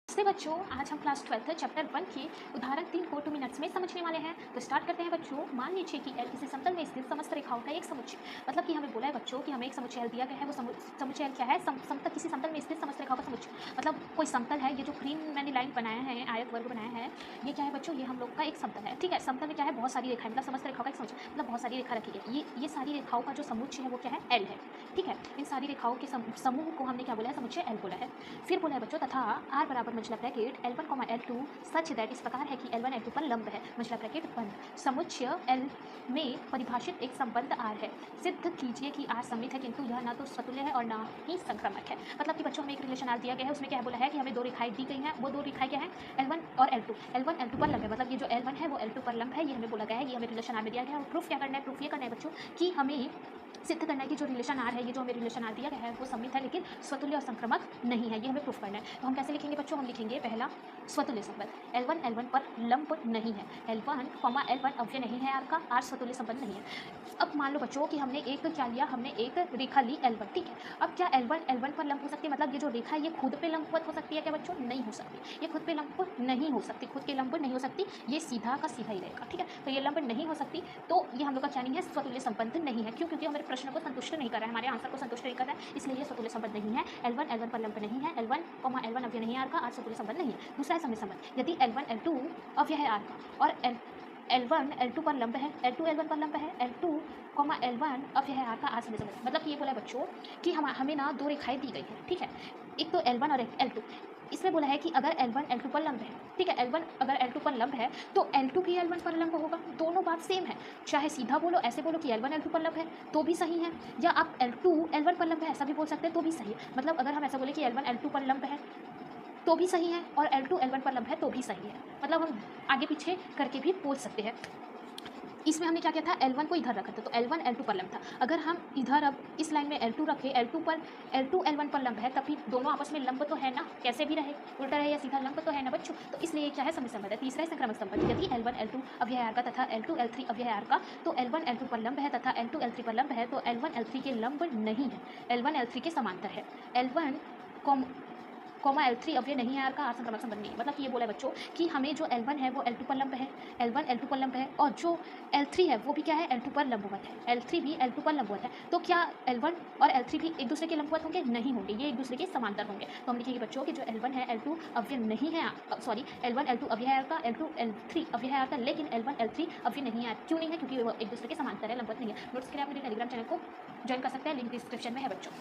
नमस्ते बच्चों, आज हम क्लास 12 चैप्टर 1 के उदाहरण 3 को 2 मिनट्स में समझने वाले हैं। तो स्टार्ट करते हैं बच्चों। मान लीजिए कि एल किसी समतल में स्थित समस्त रेखाओं का एक समुच्चय, मतलब कि हमें बोला है बच्चों कि हमें एक समुच्चय एल दिया गया है। वो समुच्चय एल क्या है? समतल, किसी समतल में स्थित समस्त रेखाओं का समुच्चय। मतलब कोई समतल है, ये जो ग्रीन मैंने लाइन बनाया है, आयत वर्ग बनाया है, ये क्या है बच्चों? ये हम लोग का एक समतल है। ठीक है, समतल में क्या है? बहुत सारी रेखाएं, मतलब समस्त रेखाओं का एक समुच्चय, मतलब बहुत सारी रेखा रखी गई। ये सारी रेखाओं का जो समुच्चय है वो क्या है? एल है। ठीक है, इन सारी रेखाओं के समूह को हमने क्या बोला है? समुच्चय एल बोला है। फिर बोला है बच्चों, तथा आर बराबर मंझला bracket L1, L2 such that इस प्रकार है कि L1 L2 पर लंब है, मंझला ब्रैकेट बंद। समुच्चय L में परिभाषित एक संबंध R है। सिद्ध कीजिए कि R सममित है, किंतु यह ना तो स्वतुल्य है और ना ही संक्रामक है। मतलब कि बच्चों हमें एक रिलेशन R दिया गया है, उसमें क्या बोला है कि हमें दो रेखाएं दी गई हैं। वो दो रेखाएं क्या है? L1 और L2। L1 L2 पर लंब है, मतलब ये जो L1 है वो L2 पर लंब है, ये हमें बोला गया है, ये हमें रिलेशन R में दिया गया है। और प्रूफ क्या करना है? प्रूफ ये करना है बच्चों कि हमें सिद्ध करना है कि जो रिलेशन आर है, ये जो हमें रिलेशन आर दिया गया है वो सममित है लेकिन स्वतुल्य और संक्रामक नहीं है। ये हमें प्रूफ करना है। तो हम कैसे लिखेंगे बच्चों? हम लिखेंगे पहला स्वतुल्य संबंध। L1 L1 पर लंब नहीं है। L1, L1 अवयव नहीं है आर का, आर स्वतुल्य संबंध नहीं है। अब मान लो बच्चों कि हमने एक क्या लिया? हमने एक रेखा ली L1। ठीक है, अब क्या L1 L1 पर लंब हो सकती है? मतलब ये जो रेखा है ये खुद पे लंबवत हो सकती है क्या बच्चों? नहीं हो सकती। ये खुद पे लंब नहीं हो सकती, खुद के लंब नहीं हो सकती। ये सीधा का सीधा ही रहेगा। ठीक है, तो ये लंब नहीं हो सकती, तो ये हम लोग का क्या नहीं है? स्वतुल्य संबंध नहीं है। क्यों? क्योंकि हमारे प्रश्न को संतुष्ट नहीं कर रहा है, हमारे आंसर को संतुष्ट नहीं कर रहा है, इसलिए ये स्वतुल्य संबंध नहीं है। L1 L1 पर लंब नहीं है। L1, L1 अवयव नहीं है आर का, आर स्वतुल्य संबंध नहीं है। दूसरा है समय संबंध। यदि L1 L2 अवयव है आर का और L1 L2 पर लंब है, L2 L1 पर लंब है, L2, L1 अवयव है आर का, आर समय संबंध। मतलब कि ये बोला है बच्चों कि हमें ना दो रेखाएं दी गई हैं। ठीक है, एक तो L1 और L2। इसमें बोला है कि अगर L1 L2 पर लंब है, ठीक है, L1 अगर L2 पर लंब है तो L2 भी L1 पर लंब होगा। दोनों बात सेम है, चाहे सीधा बोलो, ऐसे बोलो कि L1 L2 पर लंब है तो भी सही है, या आप L2 L1 पर लंब है ऐसा भी बोल सकते हैं तो भी सही है। मतलब अगर हम ऐसा बोले कि L1 L2 पर लंब है तो भी सही है और L2 L1 पर लंब है तो भी सही है। मतलब हम आगे पीछे करके भी बोल सकते हैं। इसमें हमने क्या किया था? L1 को इधर रखा था, तो L1 L2 पर लंब था। अगर हम इधर अब इस लाइन में L2 रखें, L2 L1 पर लंब है, तब भी दोनों आपस में लंब तो है ना, कैसे भी रहे, उल्टा रहे या सीधा, लंब तो है ना बच्चों। तो इसलिए क्या है? समय संबंध है। तीसरा है संक्रामक संबंध। यदि L1 L2 अवयव आर का तथा L2 L3 अवयव आर का, तो L1 L2 पर लंब है तथा L2 L3 पर लंब है, तो L1 L3 के लंब नहीं है, L1 L3 के समांतर है। L1 L3 अवयव नहीं है आर का, आर संक्रामक संबंध नहीं है। मतलब कि ये बोला है बच्चों कि हमें जो L1 है वो L2 पर लंब है, L1 L2 पर लंब है, और जो L3 है वो भी क्या है? L2 पर लंबवत है, L3 भी L2 पर लंबवत है। तो क्या L1 और L3 भी एक दूसरे के लंबवत होंगे? नहीं होंगे, ये एक दूसरे के समांतर होंगे। तो हम लिखेंगे बच्चों कि जो L1 है L2 अवयव नहीं है, सॉरी, L1 L2 अवयव है आर का, L2 L3 अवयव है आर का, लेकिन L1 L3 अवयव नहीं है। क्यों नहीं है? क्योंकि वो एक दूसरे के समांतर है, लंबवत नहीं है। नोट्स के लिए आप मेरे टेलीग्राम चैनल को ज्वाइन कर सकते हैं, लिंक डिस्क्रिप्शन में है बच्चों।